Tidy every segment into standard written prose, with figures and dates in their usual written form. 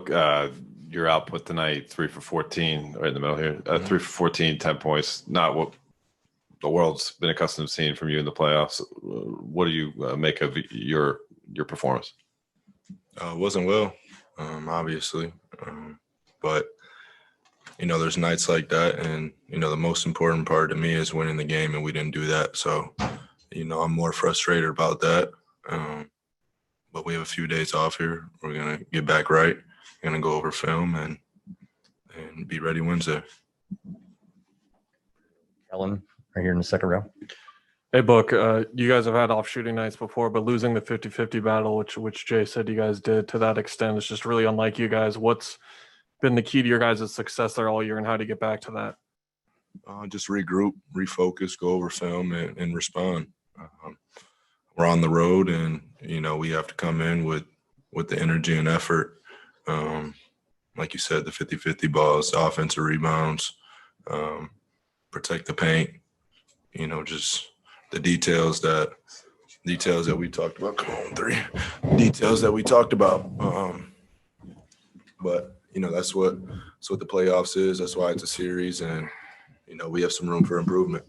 book, your output tonight, 3 for 14, right in the middle here, 3 for 14, 10 points. Not what the world's been accustomed to seeing from you in the playoffs. What do you make of your performance? Wasn't well, obviously, but there's nights like that, and the most important part to me is winning the game, and we didn't do that. So, I'm more frustrated about that. But we have a few days off here. We're gonna get back right. We're gonna go over film and be ready Wednesday. Ellen, right here in the second row. Hey, Book, you guys have had off shooting nights before, but losing the 50-50 battle, which Jay said you guys did to that extent, is just really unlike you guys. What's been the key to your guys' success there all year, and how to get back to that? Just regroup, refocus, go over film, and respond. We're on the road, and we have to come in with the energy and effort. Like you said, the 50-50 balls, the offensive rebounds, protect the paint. Just the details that we talked about. Come on, 3 details that we talked about. But that's what the playoffs is. That's why it's a series, and we have some room for improvement.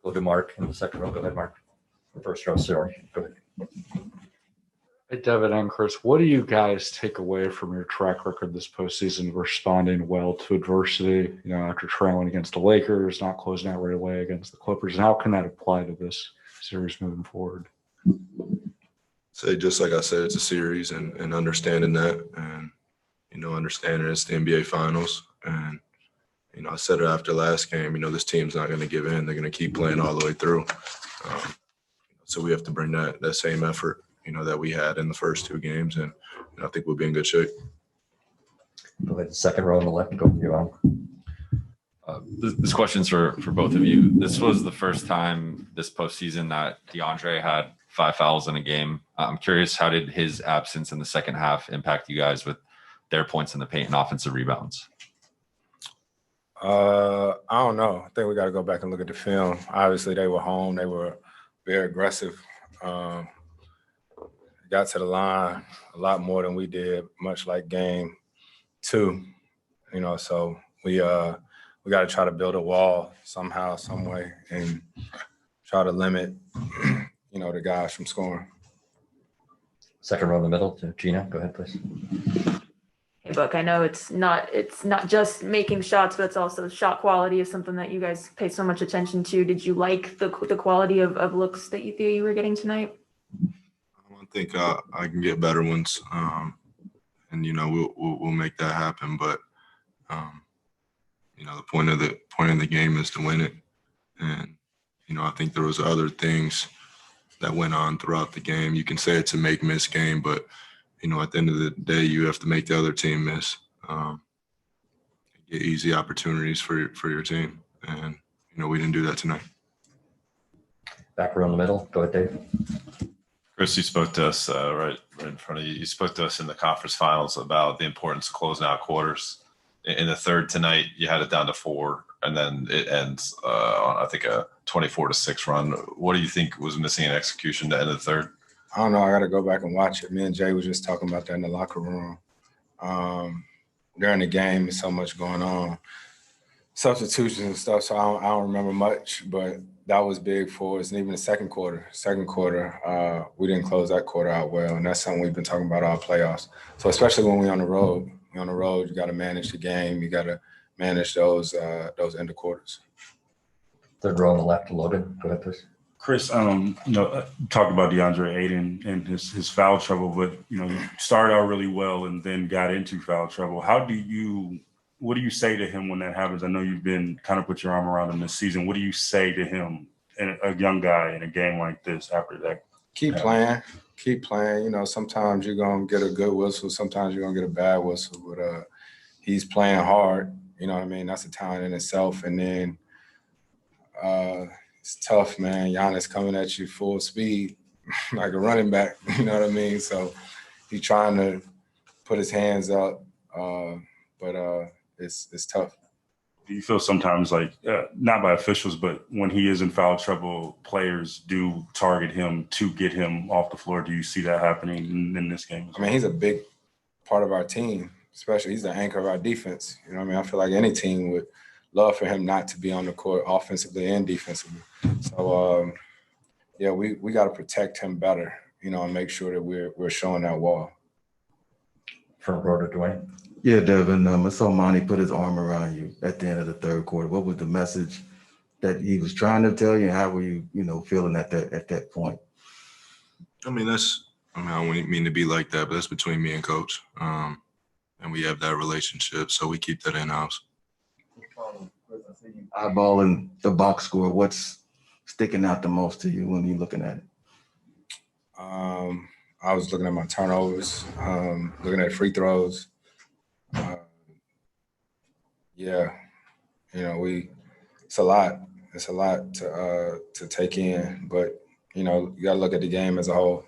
Look at Mark in the second row. Go ahead, Mark. First row, sorry. Go ahead. Hey, Devin and Chris, what do you guys take away from your track record this postseason, responding well to adversity, after trailing against the Lakers, not closing out right away against the Clippers, and how can that apply to this series moving forward? Say, just like I said, it's a series, and understanding that, and, understanding it's the NBA Finals. And, I said it after last game, this team's not going to give in. They're going to keep playing all the way through. So we have to bring that same effort, that we had in the first 2 games, and I think we'll be in good shape. Go ahead, second row on the left. Go you on. This question's for both of you. This was the first time this postseason that DeAndre had 5 fouls in a game. I'm curious, how did his absence in the second half impact you guys with their points in the paint and offensive rebounds? I don't know. I think we got to go back and look at the film. Obviously, they were home. They were very aggressive. Got to the line a lot more than we did, much like game 2. So we got to try to build a wall somehow, some way, and try to limit, the guys from scoring. Second row in the middle to Gina. Go ahead, please. Hey, Book, I know it's not just making shots, but it's also shot quality is something that you guys pay so much attention to. Did you like the quality of looks that you were getting tonight? I think I can get better ones, and we'll make that happen. But the point of the game is to win it, and I think there was other things that went on throughout the game. You can say it's a make-miss game, but at the end of the day, you have to make the other team miss. Get easy opportunities for your team, and we didn't do that tonight. Back row in the middle. Go ahead, Dave. Chris, you spoke to us right in front of you. You spoke to us in the conference finals about the importance of closing out quarters. In the third tonight, you had it down to 4, and then it ends on, I think, a 24-6 run. What do you think was missing in execution to end the third? I don't know. I got to go back and watch it. Me and Jay was just talking about that in the locker room. During the game, there's so much going on, substitutions and stuff, so I don't remember much, but that was big for us. And even the second quarter, we didn't close that quarter out well, and that's something we've been talking about all playoffs. So especially when we're on the road, you got to manage the game. You got to manage those end of quarters. Third row on the left, Logan. Go ahead, please. Chris, talked about DeAndre Ayton and his foul trouble, but he started out really well and then got into foul trouble. What do you say to him when that happens? I know you've been kind of put your arm around him this season. What do you say to him, a young guy in a game like this after that? Keep playing. Sometimes you're gonna get a good whistle, sometimes you're gonna get a bad whistle, but he's playing hard. That's a talent in itself, and then. It's tough, man. Giannis coming at you full speed like a running back, So he's trying to put his hands up, but it's tough. Do you feel sometimes like, not by officials, but when he is in foul trouble, players do target him to get him off the floor? Do you see that happening in this game? He's a big part of our team, especially he's the anchor of our defense. You know what I mean? I feel like any team would love for him not to be on the court offensively and defensively. So, yeah, we got to protect him better, you know, and make sure that we're showing that wall. Front row to Dwayne. Yeah, Devin, I saw Monty put his arm around you at the end of the third quarter. What was the message that he was trying to tell you? And how were you, feeling at that point? I mean, I don't mean to be like that, but that's between me and coach. And we have that relationship, so we keep that in-house. Eyeballing the box score, what's sticking out the most to you when you're looking at it? I was looking at my turnovers, looking at free throws. Yeah, you know, it's a lot. It's a lot to take in, but you know, you got to look at the game as a whole.